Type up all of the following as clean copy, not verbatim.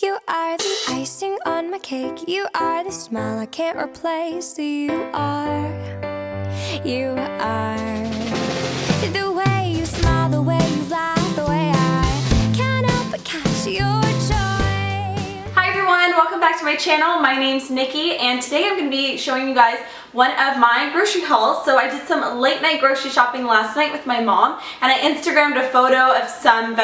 You are the icing on my cake. You are the smile I can't replace. You are the way you smile, the way you laugh, the way I can't help but catch your joy. Hi everyone, welcome back to my channel. My name's Nikki and today I'm going to be showing you guys one of my grocery hauls. So I did some late night grocery shopping last night with my mom and I Instagrammed a photo of some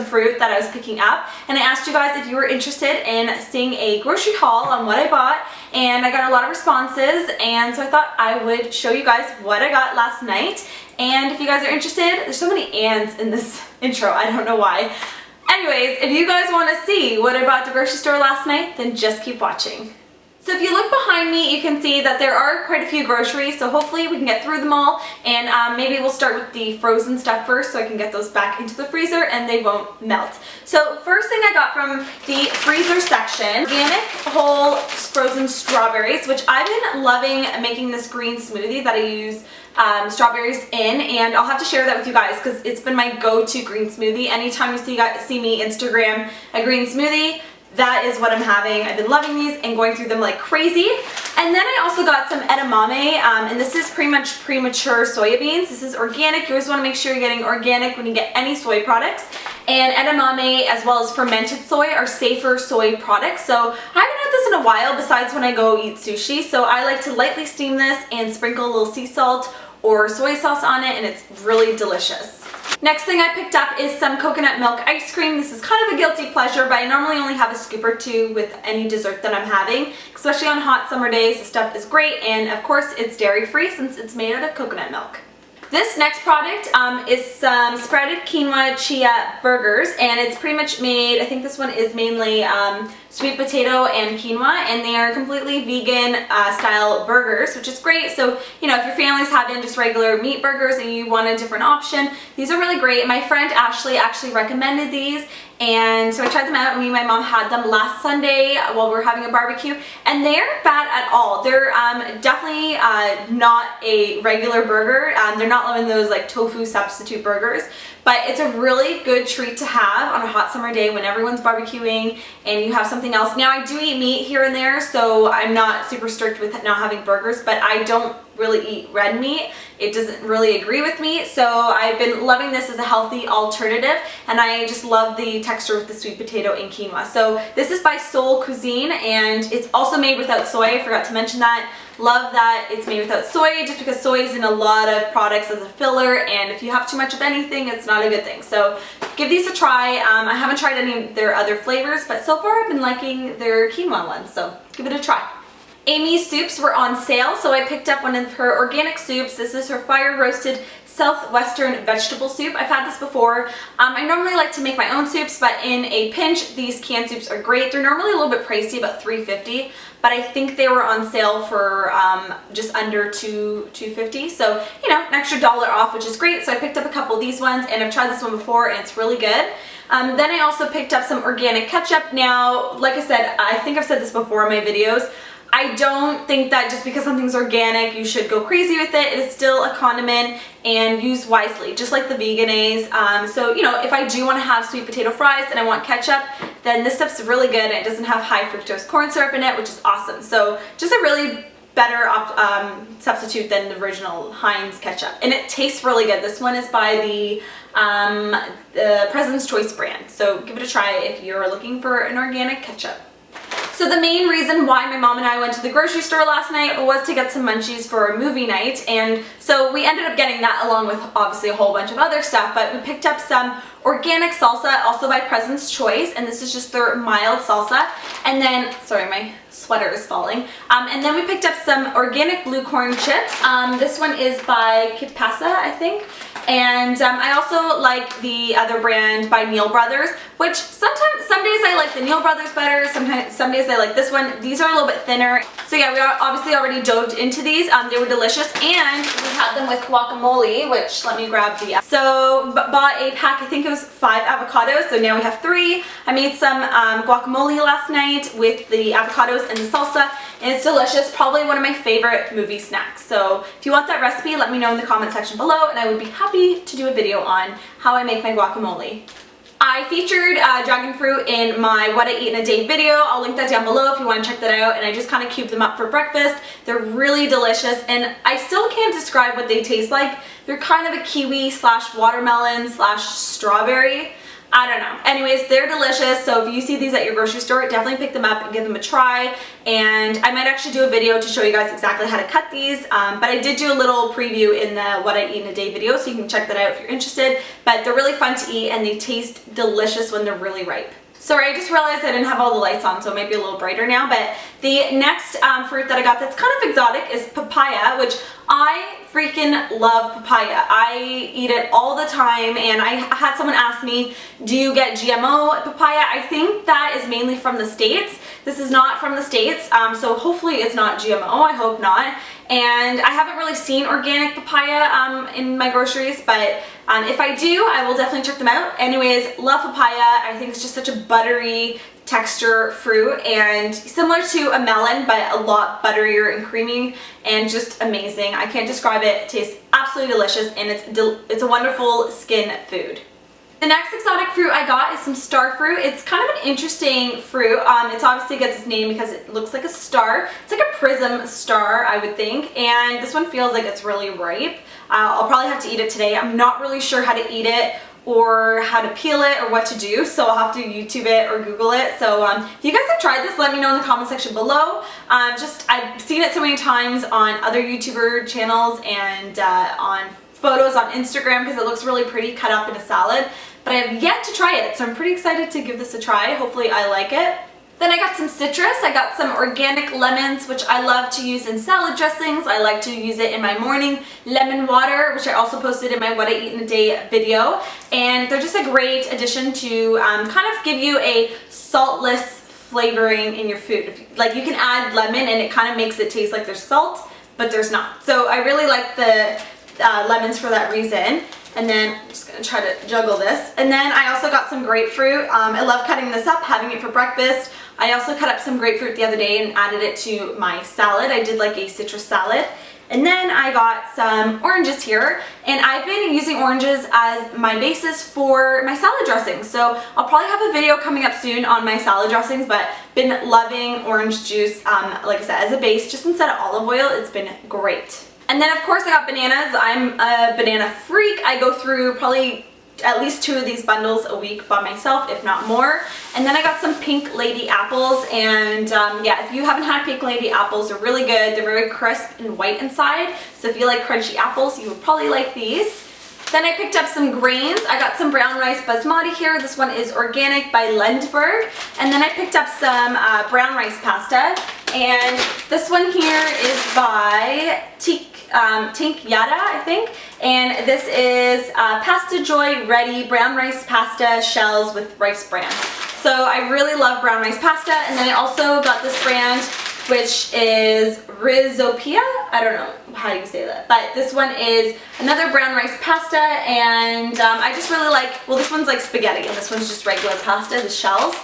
fruit that I was picking up, and I asked you guys if you were interested in seeing a grocery haul on what I bought, and I got a lot of responses, and so I thought I would show you guys what I got last night. And if you guys are interested, there's so many ands in this intro, I don't know why. Anyways, if you guys want to see what I bought at the grocery store last night, then just keep watching. So if you look behind me, you can see that there are quite a few groceries, so hopefully we can get through them all, and maybe we'll start with the frozen stuff first so I can get those back into the freezer and they won't melt. So first thing I got from the freezer section, organic whole frozen strawberries, which I've been loving making this green smoothie that I use strawberries in, and I'll have to share that with you guys because it's been my go-to green smoothie. Anytime you see me Instagram a green smoothie, that is what I'm having. I've been loving these and going through them like crazy. And then I also got some edamame, and this is pretty much premature soya beans. This is organic. You always want to make sure you're getting organic when you get any soy products. And edamame as well as fermented soy are safer soy products. So I haven't had this in a while besides when I go eat sushi. So I like to lightly steam this and sprinkle a little sea salt or soy sauce on it, and it's really delicious. Next thing I picked up is some coconut milk ice cream. This is kind of a guilty pleasure, but I normally only have a scoop or two with any dessert that I'm having, especially on hot summer days. The stuff is great, and of course it's dairy free since it's made out of coconut milk. This next product is some sprouted quinoa chia burgers, and it's pretty much made, I think this one is mainly sweet potato and quinoa, and they are completely vegan style burgers, which is great. So, you know, if your family's having just regular meat burgers and you want a different option, these are really great. My friend Ashley actually recommended these, and so I tried them out. Me and my mom had them last Sunday while we were having a barbecue, and they aren't bad at all. They're definitely not a regular burger. They're not one of those like tofu substitute burgers, but it's a really good treat to have on a hot summer day when everyone's barbecuing and you have something else. Now, I do eat meat here and there, so I'm not super strict with not having burgers, but I don't really eat red meat. It doesn't really agree with me, so I've been loving this as a healthy alternative, and I just love the texture with the sweet potato and quinoa. So this is by Soul Cuisine, and it's also made without soy. I forgot to mention that. Love that it's made without soy, just because soy is in a lot of products as a filler, and if you have too much of anything, it's not a good thing. So give these a try. I haven't tried any of their other flavors, but so far I've been liking their quinoa ones, so give it a try. Amy's soups were on sale, so I picked up one of her organic soups. This is her fire roasted Southwestern vegetable soup. I've had this before. I normally like to make my own soups, but in a pinch, these canned soups are great. They're normally a little bit pricey, about $3.50, but I think they were on sale for just under $2.50. So, you know, an extra $1 off, which is great. So I picked up a couple of these ones, and I've tried this one before, and it's really good. Then I also picked up some organic ketchup. Now, like I said, I think I've said this before in my videos, I don't think that just because something's organic, you should go crazy with it. It is still a condiment, and use wisely, just like the Vegenaise. So, you know, if I do want to have sweet potato fries and I want ketchup, then this stuff's really good, and it doesn't have high fructose corn syrup in it, which is awesome. So just a really better substitute than the original Heinz ketchup, and it tastes really good. This one is by the President's Choice brand, so give it a try if you're looking for an organic ketchup. So the main reason why my mom and I went to the grocery store last night was to get some munchies for a movie night, and so we ended up getting that along with obviously a whole bunch of other stuff, but we picked up some organic salsa, also by President's Choice, and this is just their mild salsa. And then, sorry, my sweater is falling. And then we picked up some organic blue corn chips. This one is by Papaya, I think. And I also like the other brand by Neal Brothers, which some days I like the Neal Brothers better, some days I like this one. These are a little bit thinner. So yeah, we obviously already dove into these. They were delicious, and we had them with guacamole, which, let me grab the, so bought a pack, I think it was 5 avocados, so now we have 3. I made some guacamole last night with the avocados and the salsa, and it's delicious. Probably one of my favorite movie snacks. So if you want that recipe, let me know in the comment section below, and I would be happy to do a video on how I make my guacamole. I featured dragon fruit in my what I eat in a day video. I'll link that down below if you want to check that out. And I just kind of cubed them up for breakfast. They're really delicious, and I still can't describe what they taste like. They're kind of a kiwi slash watermelon slash strawberry. I don't know. Anyways, they're delicious, so if you see these at your grocery store, definitely pick them up and give them a try. And I might actually do a video to show you guys exactly how to cut these, but I did do a little preview in the what I eat in a day video, so you can check that out if you're interested. But they're really fun to eat, and they taste delicious when they're really ripe. Sorry, I just realized I didn't have all the lights on, so it might be a little brighter now, but the next fruit that I got that's kind of exotic is papaya, which I freaking love papaya. I eat it all the time, and I had someone ask me, do you get GMO papaya? I think that is mainly from the States. This is not from the States, so hopefully it's not GMO. I hope not. And I haven't really seen organic papaya in my groceries, but if I do, I will definitely check them out. Anyways, love papaya. I think it's just such a buttery texture fruit, and similar to a melon, but a lot butterier and creamy, and just amazing. I can't describe it. It tastes absolutely delicious, and it's a wonderful skin food. The next exotic fruit I got is some star fruit. It's kind of an interesting fruit. It obviously gets its name because it looks like a star. It's like a prism star, I would think, and this one feels like it's really ripe. I'll probably have to eat it today. I'm not really sure how to eat it or how to peel it or what to do, so I'll have to YouTube it or Google it. So if you guys have tried this, let me know in the comment section below. I've seen it so many times on other YouTuber channels and on photos on Instagram because it looks really pretty cut up in a salad, but I have yet to try it, so I'm pretty excited to give this a try. Hopefully I like it. Then I got some citrus. I got some organic lemons, which I love to use in salad dressings. I like to use it in my morning lemon water, which I also posted in my what I eat in a day video. And they're just a great addition to kind of give you a saltless flavoring in your food. Like, you can add lemon and it kind of makes it taste like there's salt, but there's not. So I really like the lemons for that reason. And then I'm just going to try to juggle this. And then I also got some grapefruit. I love cutting this up, having it for breakfast. I also cut up some grapefruit the other day and added it to my salad. I did like a citrus salad. And then I got some oranges here, and I've been using oranges as my basis for my salad dressings. So I'll probably have a video coming up soon on my salad dressings, but been loving orange juice, like I said, as a base, just instead of olive oil. It's been great. And then of course I got bananas. I'm a banana freak. I go through probably at least 2 of these bundles a week by myself, if not more. And then I got some Pink Lady apples, and yeah, if you haven't had Pink Lady apples, they're really good. They're very crisp and white inside, so if you like crunchy apples, you would probably like these. Then I picked up some grains. I got some brown rice basmati here. This one is organic by Lindbergh. And then I picked up some brown rice pasta, and this one here is by Tink Yada, I think, and this is Pasta Joy Ready brown rice pasta shells with rice bran. So I really love brown rice pasta. And then I also got this brand, which is Rizopia. I don't know how you say that, but this one is another brown rice pasta, and I just really like, well, this one's like spaghetti and this one's just regular pasta, the shells.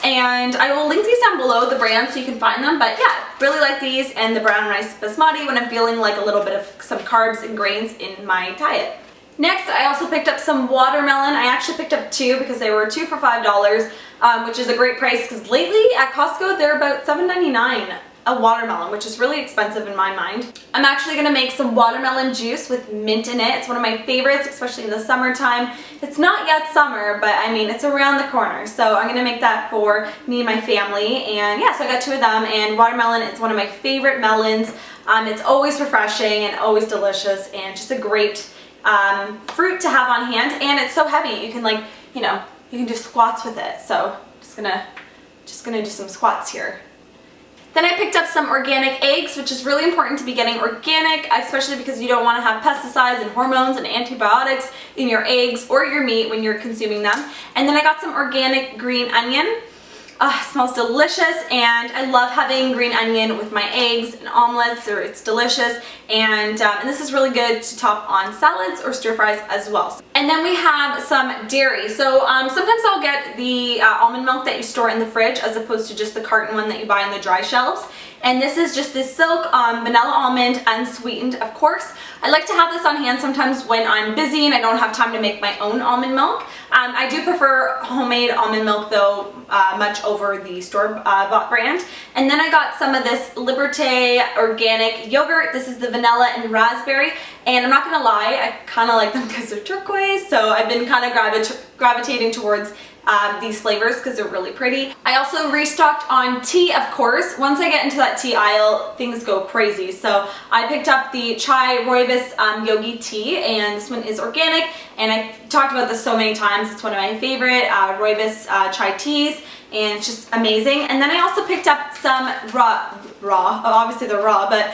And I will link these down below, the brand, so you can find them. But yeah, really like these and the brown rice basmati when I'm feeling like a little bit of some carbs and grains in my diet. Next, I also picked up some watermelon. I actually picked up 2 because they were 2 for $5, which is a great price because lately at Costco they're about $7.99 a watermelon, which is really expensive in my mind. I'm actually going to make some watermelon juice with mint in it. It's one of my favorites, especially in the summertime. It's not yet summer, but I mean, it's around the corner. So I'm going to make that for me and my family. And yeah, so I got 2 of them, and watermelon is one of my favorite melons. It's always refreshing and always delicious, and just a great fruit to have on hand. And it's so heavy. You can, like, you know, you can do squats with it. So just gonna do some squats here. Then I picked up some organic eggs, which is really important to be getting organic, especially because you don't want to have pesticides and hormones and antibiotics in your eggs or your meat when you're consuming them. And then I got some organic green onion. It smells delicious, and I love having green onion with my eggs and omelets, or it's delicious. And this is really good to top on salads or stir fries as well. And then we have some dairy. So sometimes I'll get the almond milk that you store in the fridge as opposed to just the carton one that you buy on the dry shelves. And this is just this silk vanilla almond, unsweetened, of course. I like to have this on hand sometimes when I'm busy and I don't have time to make my own almond milk. I do prefer homemade almond milk though, much over the store-bought brand. And then I got some of this Libert organic yogurt. This is the vanilla and raspberry. And I'm not gonna lie, I kind of like them because they're turquoise, so I've been kind of gravitating towards these flavors because they're really pretty. I also restocked on tea, of course. Once I get into that tea aisle, things go crazy. So I picked up the chai rooibos yogi tea, and this one is organic, and I've talked about this so many times. It's one of my favorite rooibos chai teas, and it's just amazing. And then I also picked up some obviously they're raw, but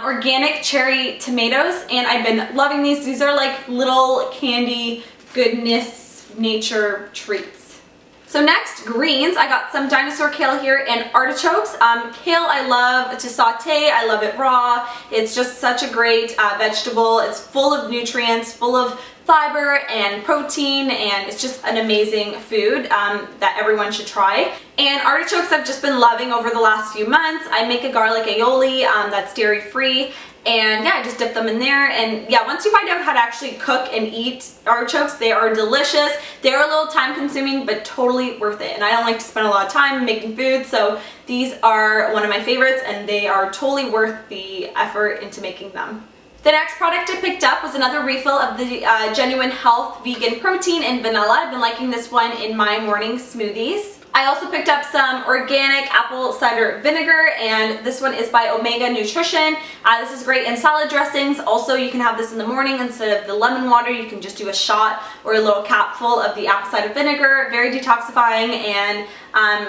organic cherry tomatoes, and I've been loving these. These are like little candy goodness nature treats. So next, greens. I got some Dinosaur Kale here and artichokes. Kale I love to saute. I love it raw. It's just such a great vegetable. It's full of nutrients, full of fiber and protein, and it's just an amazing food that everyone should try. And artichokes I've just been loving over the last few months. I make a garlic aioli that's dairy free. And yeah, I just dip them in there, and yeah, once you find out how to actually cook and eat artichokes, they are delicious. They are a little time consuming, but totally worth it. And I don't like to spend a lot of time making food, so these are one of my favorites, and they are totally worth the effort into making them. The next product I picked up was another refill of the Genuine Health Vegan Protein in Vanilla. I've been liking this one in my morning smoothies. I also picked up some organic apple cider vinegar, and this one is by Omega Nutrition. This is great in salad dressings. Also, you can have this in the morning instead of the lemon water. You can just do a shot or a little capful of the apple cider vinegar. Very detoxifying, and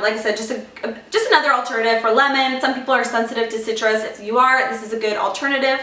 like I said, just another alternative for lemon. Some people are sensitive to citrus. If you are, this is a good alternative.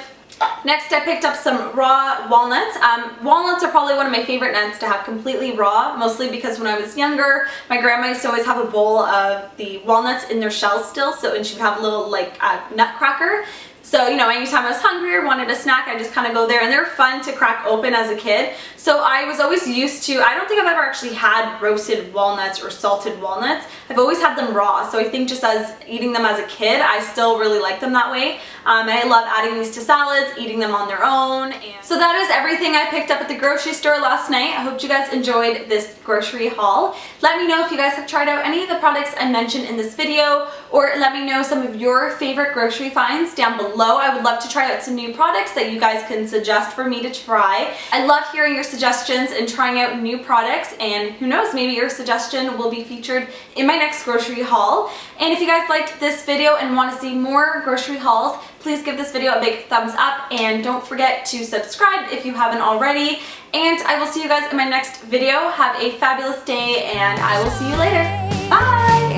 Next, I picked up some raw walnuts. Walnuts are probably one of my favorite nuts to have completely raw, mostly because when I was younger, my grandma used to always have a bowl of the walnuts in their shells still, and she would have a little like nutcracker. So, you know, anytime I was hungry or wanted a snack, I just kind of go there, and they're fun to crack open as a kid. So I was always used to, I don't think I've ever actually had roasted walnuts or salted walnuts. I've always had them raw. So I think just as eating them as a kid, I still really like them that way. And I love adding these to salads, eating them on their own. And so that is everything I picked up at the grocery store last night. I hope you guys enjoyed this grocery haul. Let me know if you guys have tried out any of the products I mentioned in this video, or let me know some of your favorite grocery finds down below. I would love to try out some new products that you guys can suggest for me to try. I love hearing your suggestions and trying out new products, and who knows, maybe your suggestion will be featured in my next grocery haul. And if you guys liked this video and want to see more grocery hauls, please give this video a big thumbs up, and don't forget to subscribe if you haven't already. And I will see you guys in my next video. Have a fabulous day, and I will see you later. Bye!